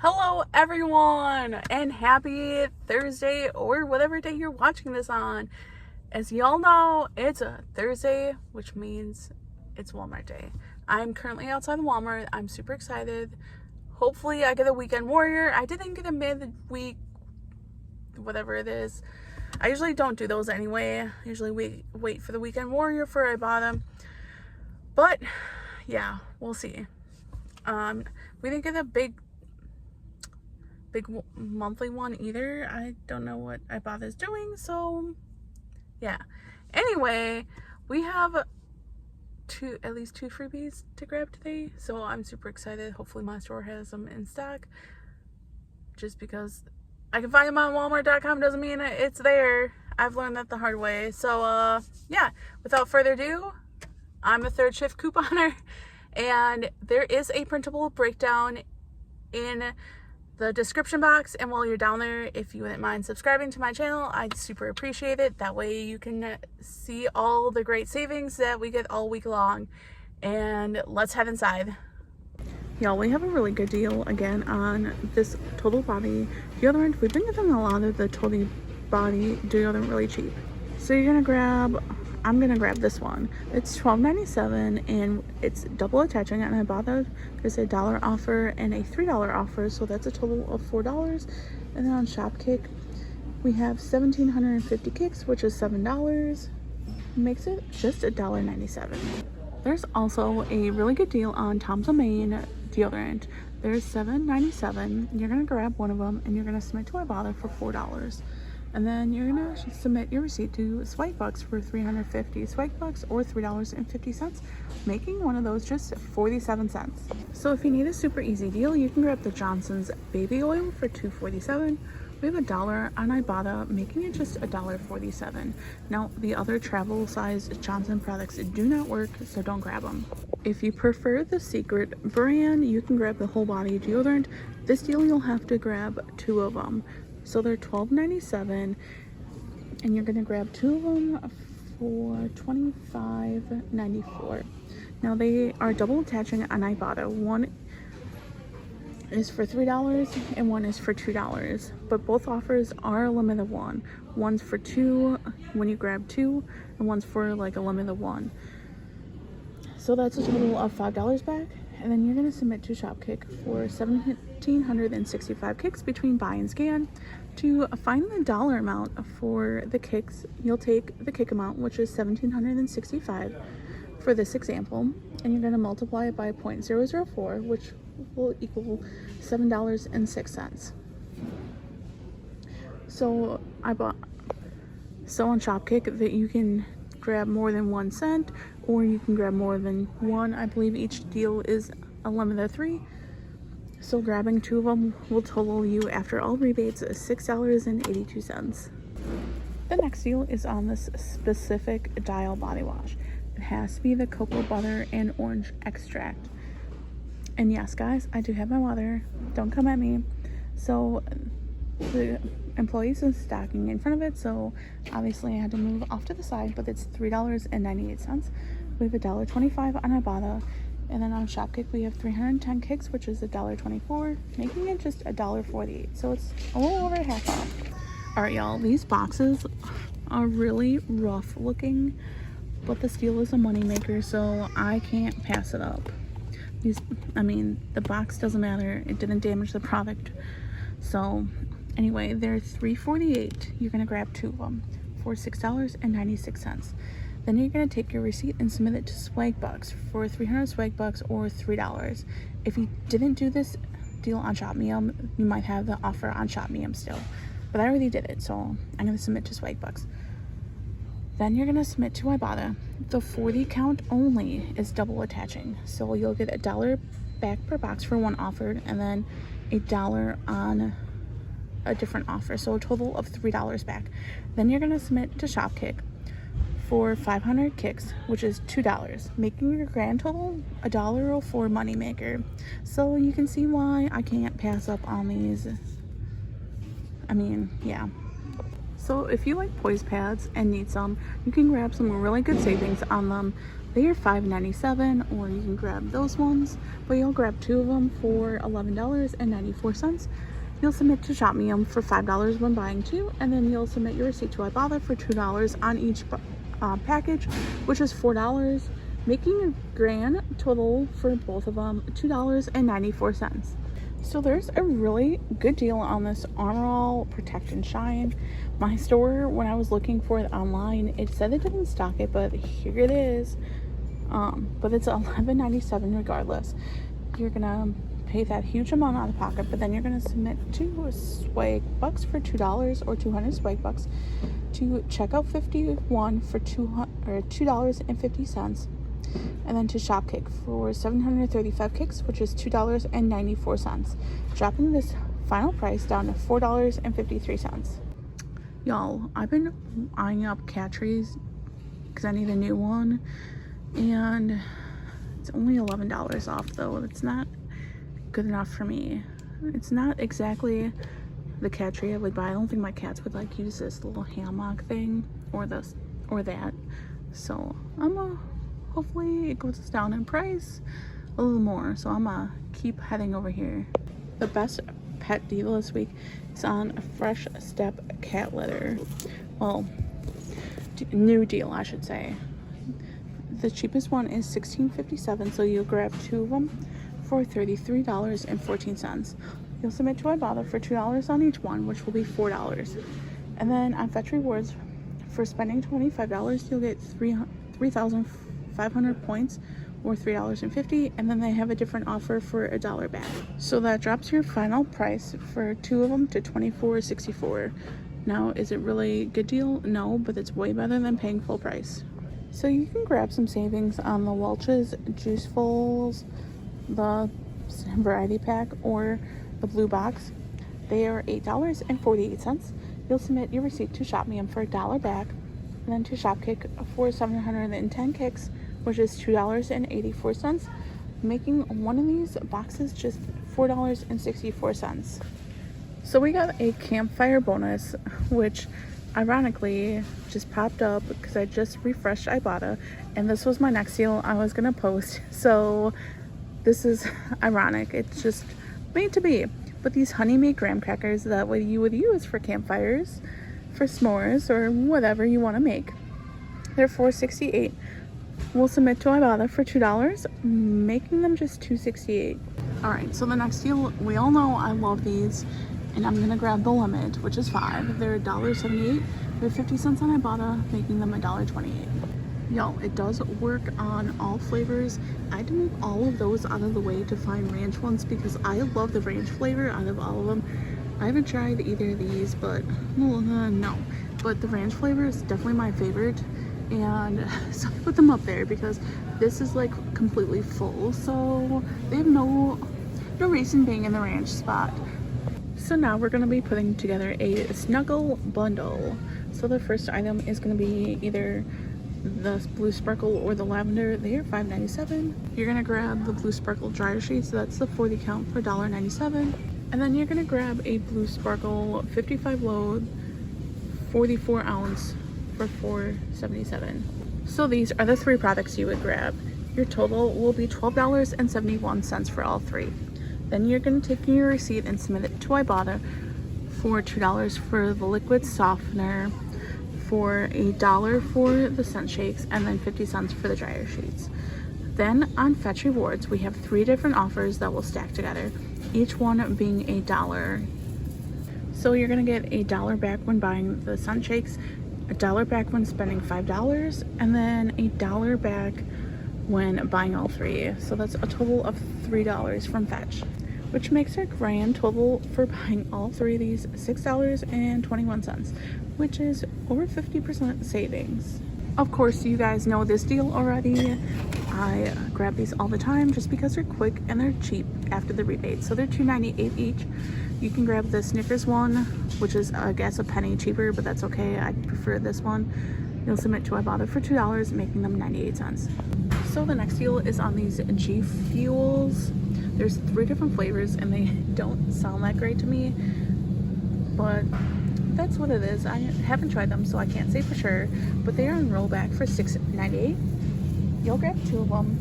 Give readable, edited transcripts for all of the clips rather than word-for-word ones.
Hello everyone and happy Thursday or whatever day you're watching this on. As y'all know, it's a Thursday, which means it's Walmart day. I'm currently outside the Walmart. I'm super excited. Hopefully I get a weekend warrior. I didn't get a midweek, whatever it is. I usually don't do those anyway. I usually wait for the weekend warrior for Ibotta. But yeah, we'll see. We didn't get a big monthly one either. I don't know what Ibotta is doing, so yeah. Anyway, we have at least two freebies to grab today, so I'm super excited. Hopefully my store has them in stock. Just because I can find them on walmart.com doesn't mean it's there. I've learned that the hard way. So yeah, without further ado, I'm a third shift couponer, and there is a printable breakdown in the description box, and while you're down there, if you wouldn't mind subscribing to my channel, I'd super appreciate it. That way you can see all the great savings that we get all week long. And let's head inside. Y'all, we have a really good deal again on this total body deodorant. We've been getting a lot of the total body deodorant really cheap. So I'm gonna grab this one. It's $12.97 and it's double attaching, and I bought it. There's a $1 offer and a $3 offer, so that's a total of $4. And then on Shopkick, we have 1,750 kicks, which is $7. Makes it just $1.97. There's also a really good deal on Tom's of Maine deodorant. There's $7.97. You're gonna grab one of them and you're gonna submit to Ibotta for $4. And then you're gonna submit your receipt to Swikebucks for 350 Swikebucks or $3.50, making one of those just 47 cents. So if you need a super easy deal, you can grab the Johnson's baby oil for $2.47. We have $1 on Ibotta, making it just $1.47. Now, the other travel size Johnson products do not work, so don't grab them. If you prefer the Secret brand, you can grab the whole body deodorant. This deal, you'll have to grab two of them. So they're $12.97, and you're gonna grab two of them for $25.94. Now they are double attaching on Ibotta. One is for $3 and one is for $2, but both offers are a limit of one. One's for two when you grab two, and one's for like a limit of one. So that's a total of $5 back. And then you're going to submit to Shopkick for 1,765 kicks between buy and scan. To find the dollar amount for the kicks, you'll take the kick amount, which is 1,765 for this example, and you're going to multiply it by 0.004, which will equal $7.06. So on Shopkick that you can grab more than 1 cent, or you can grab more than one. I believe each deal is a limit of 3. So grabbing two of them will total you, after all rebates, $6.82. The next deal is on this specific Dial body wash. It has to be the cocoa butter and orange extract. And yes, guys, I do have my water. Don't come at me. So the employees are stocking in front of it, so obviously I had to move off to the side, but it's $3.98. We have $1.25 on Ibotta, and then on Shopkick we have 310 kicks, which is $1.24, making it just $1.48. So it's a little over half off. All right, y'all, these boxes are really rough looking, but this deal is a moneymaker, so I can't pass it up. The box doesn't matter. It didn't damage the product. So anyway, they're $3.48. You're gonna grab two of them for $6.96. Then you're gonna take your receipt and submit it to Swikebucks for 300 Swikebucks or $3. If you didn't do this deal on Shopmium, you might have the offer on Shopmium still, but I already did it, so I'm gonna submit to Swikebucks. Then you're gonna submit to Ibotta. The 40 count only is double attaching, so you'll get $1 back per box for one offered, and then $1 on a different offer, so a total of $3 back. Then you're gonna submit to Shopkick for 500 kicks, which is $2, making your grand total $1.04 moneymaker. So you can see why I can't pass up on these. Yeah. So if you like poise pads and need some, you can grab some really good savings on them They are $5.97, or you can grab those ones, but you'll grab 2 of them for $11.94. You'll submit to Shopmium for $5 when buying 2, and then you'll submit your receipt to Ibotta for $2 on each package, which is $4, making a grand total for both of them $2.94. So there's a really good deal on this Armor All Protect and Shine. My store, when I was looking for it online, it said it didn't stock it, but here it is. But it's $11.97 regardless. You're gonna pay that huge amount out of pocket, but then you're gonna submit 2 swag bucks for $2, or 200 swag bucks, to checkout 51 for $2.50, and then to Shopkick for 735 kicks, which is $2.94, dropping this final price down to $4.53. Y'all, I've been eyeing up cat trees because I need a new one, and it's only $11 off, though. It's not good enough for me. It's not exactly the cat tree I would buy. I don't think my cats would like use this little hammock thing or this or that. So hopefully it goes down in price a little more. So I'm gonna keep heading over here. The best pet deal this week is on a Fresh Step cat litter. Well, new deal, I should say. The cheapest one is $16.57, so you'll grab 2 of them for $33.14. You'll submit to Ibotta for $2 on each one, which will be $4. And then on Fetch Rewards, for spending $25, you'll get 3,500 points, or $3.50, and then they have a different offer for $1 back. So that drops your final price for 2 of them to $24.64. Now, is it really a good deal? No, but it's way better than paying full price. So you can grab some savings on the Welch's Juicefuls, the variety pack, or the blue box. They are $8.48. You'll submit your receipt to Shopmium for $1 back, and then to Shopkick for 710 kicks, which is $2.84, making one of these boxes just $4.64. So we got a campfire bonus, which ironically just popped up because I just refreshed Ibotta, and this was my next deal I was gonna post. So this is ironic. It's just made to be. But these honey-made graham crackers that you would use for campfires, for s'mores, or whatever you want to make, they're $4.68. We'll submit to Ibotta for $2, making them just $2.68. All right, so the next deal, we all know I love these, and I'm gonna grab the limit, which is 5. They're $1.78. They're 50 cents on Ibotta, making them $1.28. Y'all, it does work on all flavors. I had to move all of those out of the way to find ranch ones because I love the ranch flavor out of all of them. I haven't tried either of these, but no. But the ranch flavor is definitely my favorite, and so I put them up there because this is like completely full, so they have no reason being in the ranch spot. So now we're going to be putting together a snuggle bundle. So the first item is going to be either the blue sparkle or the lavender. They are $5.97. You're gonna grab the blue sparkle dryer sheets, so that's the 40 count for $1.97. And then you're gonna grab a blue sparkle 55 load 44 ounce for $4.77. So these are the 3 products you would grab. Your total will be $12.71 for all 3. Then you're gonna take your receipt and submit it to Ibotta for $2 for the liquid softener, for $1 for the scent shakes, and then 50 cents for the dryer sheets. Then on Fetch Rewards, we have 3 different offers that will stack together, each one being $1. So you're gonna get $1 back when buying the scent shakes, $1 back when spending $5, and then $1 back when buying all 3. So that's a total of $3 from Fetch, which makes our grand total for buying all 3 of these $6.21, which is over 50% savings. Of course, you guys know this deal already. I grab these all the time just because they're quick and they're cheap after the rebate. So they're $2.98 each. You can grab the Snickers one, which is I guess a penny cheaper, but that's okay. I prefer this one. You'll submit to Ibotta for $2, making them 98 cents. So the next deal is on these G Fuels. There's 3 different flavors and they don't sound that great to me, but that's what it is. I haven't tried them, so I can't say for sure, but they are on rollback for $6.98. you'll grab 2 of them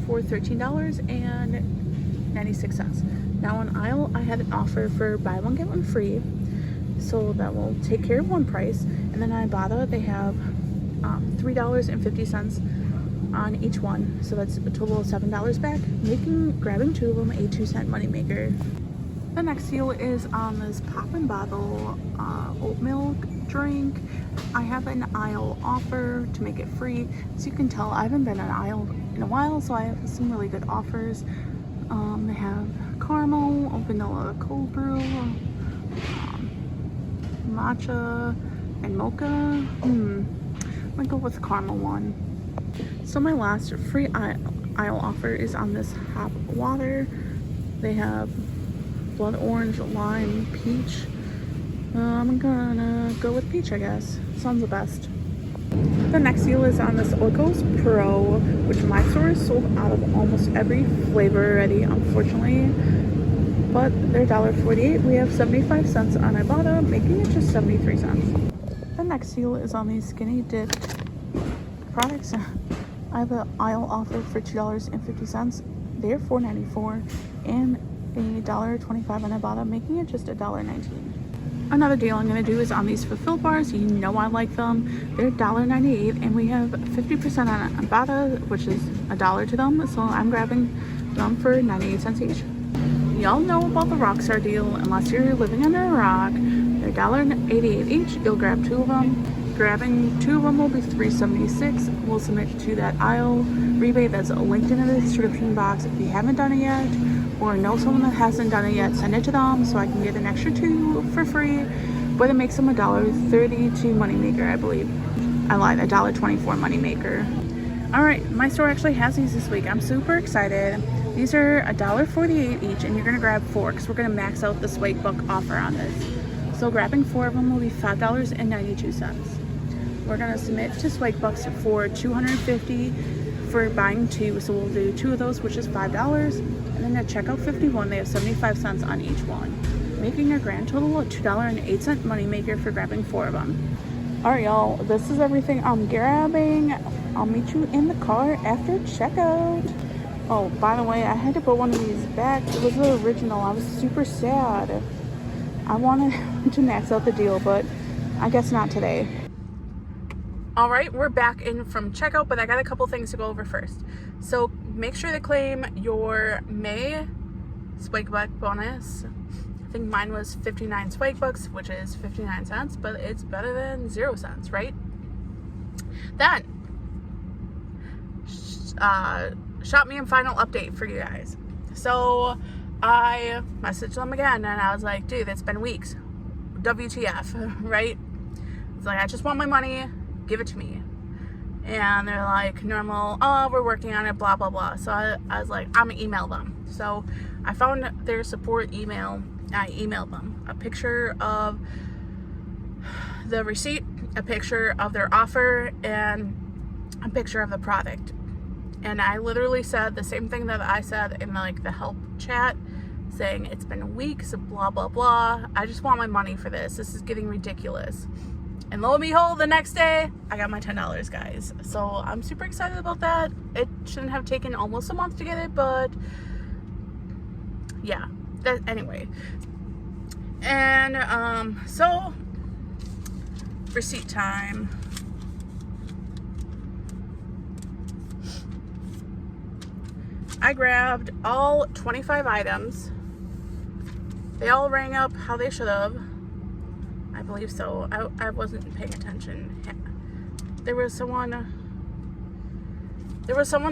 for $13.96. Now on aisle, I had an offer for buy one get one free, so that will take care of one price. And then on Ibotta, they have $3.50 on each one, so that's a total of $7 back, making grabbing 2 of them a 2-cent moneymaker. The next deal is on this pop and bottle oat milk drink. I have an aisle offer to make it free. As you can tell, I haven't been on aisle in a while, so I have some really good offers. They have caramel, vanilla cold brew, matcha, and mocha. I'm gonna go with the caramel one. So my last free aisle offer is on this hop water. They have blood orange, lime, peach. I'm gonna go with peach, I guess. Sounds the best. The next deal is on this Orcos Pro, which my store is sold out of almost every flavor already, unfortunately. But they're $1.48. We have 75 cents on Ibotta, making it just 73 cents. The next deal is on these skinny dip products. I have an aisle offer for $2.50. They're $4.94 and $1.25 on Ibotta, making it just $1.19. Another deal I'm going to do is on these fulfill bars. You know I like them. They're $1.98 and we have 50% on Ibotta, which is $1 to them. So I'm grabbing them for 98 cents each. Y'all know about the Rockstar deal unless you're living under a rock. They're $1.88 each. You'll grab 2 of them. Grabbing 2 of them will be $3.76. We'll submit to that aisle rebate that's linked in the description box. If you haven't done it yet, or know someone that hasn't done it yet, send it to them so I can get an extra 2 for free. But it makes them a $1.32 moneymaker, I believe. I lied, a $1.24 moneymaker. Alright, my store actually has these this week. I'm super excited. These are $1.48 each, and you're gonna grab 4 because we're gonna max out the Swag Buck offer on this. So grabbing 4 of them will be $5.92. We're gonna submit to Swag Bucks for $250 for buying 2, so we'll do 2 of those, which is $5. And then at checkout 51, they have 75 cents on each one, making a grand total of $2.08 moneymaker for grabbing 4 of them. Alright y'all, this is everything I'm grabbing. I'll meet you in the car after checkout. Oh, by the way, I had to put one of these back. It was the original. I was super sad. I wanted to max out the deal, but I guess not today. All right, we're back in from checkout, but I got a couple things to go over first. So make sure to claim your May Swag Buck bonus. I think mine was 59 Swag Bucks, which is 59 cents, but it's better than 0 cents, right? Then, Shopmium final update for you guys. So I messaged them again, and I was like, dude, it's been weeks. WTF, right? It's like, I just want my money. Give it to me. And they're like, normal, oh, we're working on it, blah blah blah. So I was like, I'm gonna email them. So I found their support email. I emailed them a picture of the receipt, a picture of their offer, and a picture of the product. And I literally said the same thing that I said in like the help chat, saying it's been weeks, blah blah blah. I just want my money for this. This is getting ridiculous. And lo and behold, the next day, I got my $10, guys. So I'm super excited about that. It shouldn't have taken almost a month to get it, but yeah. Anyway. And so receipt time. I grabbed all 25 items. They all rang up how they should have. I believe so. I wasn't paying attention. There was someone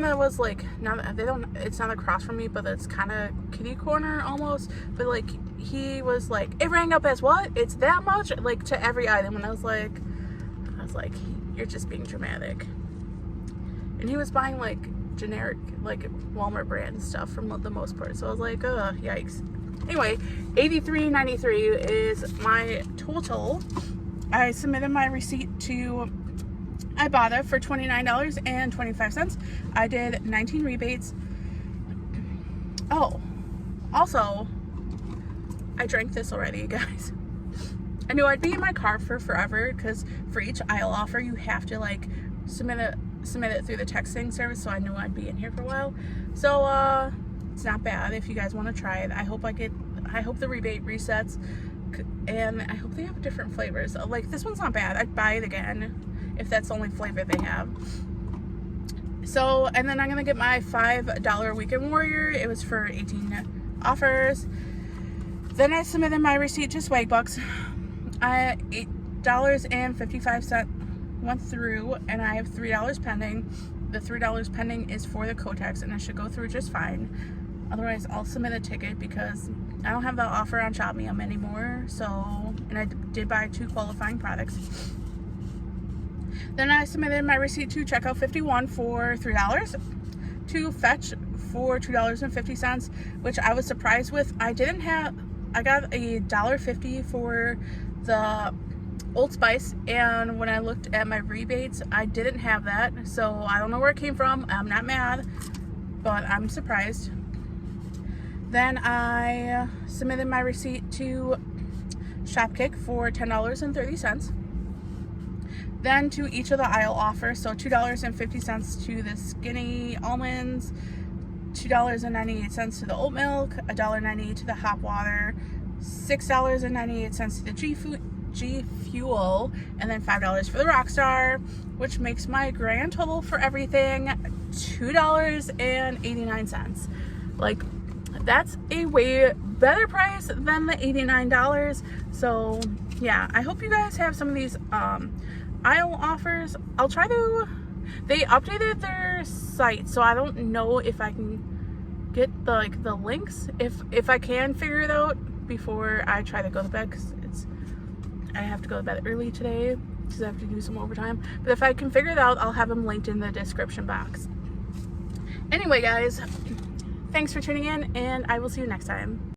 that was like, it's not across from me, but it's kind of kitty corner almost, but like he was like, it rang up as what? It's that much? Like to every item. And I was like, you're just being dramatic. And he was buying like generic, like Walmart brand stuff from the most part. So I was like, yikes. Anyway, $83.93 is my total. I submitted my receipt to Ibotta for $29.25. I did 19 rebates. Oh, also, I drank this already, guys. I knew I'd be in my car for forever because for each aisle offer, you have to like submit a submit it through the texting service, so I knew I'd be in here for a while. So it's not bad if you guys want to try it. I hope the rebate resets, and I hope they have different flavors. Like, this one's not bad. I'd buy it again if that's the only flavor they have. So, and then I'm gonna get my $5 Weekend Warrior. It was for 18 offers. Then I submitted my receipt to Swagbucks. $8.55 went through, and I have $3 pending. The $3 pending is for the Kotex, and it should go through just fine. Otherwise, I'll submit a ticket because I don't have that offer on Shopmium anymore. So, and I did buy 2 qualifying products. Then I submitted my receipt to Checkout 51 for $3, to Fetch for $2.50, which I was surprised with. I got a $1.50 for the Old Spice, and when I looked at my rebates, I didn't have that. So I don't know where it came from. I'm not mad, but I'm surprised. Then I submitted my receipt to Shopkick for $10.30. Then to each of the aisle offers, so $2.50 to the skinny almonds, $2.98 to the oat milk, $1.98 to the hot water, $6.98 to the G Fuel, and then $5 for the Rockstar, which makes my grand total for everything $2.89. Like, that's a way better price than the $89. So yeah, I hope you guys have some of these aisle offers. I'll try to, they updated their site, so I don't know if I can get the links, if I can figure it out before I try to go to bed, because I have to go to bed early today because I have to do some overtime. But if I can figure it out, I'll have them linked in the description box. Anyway, guys, thanks for tuning in, and I will see you next time.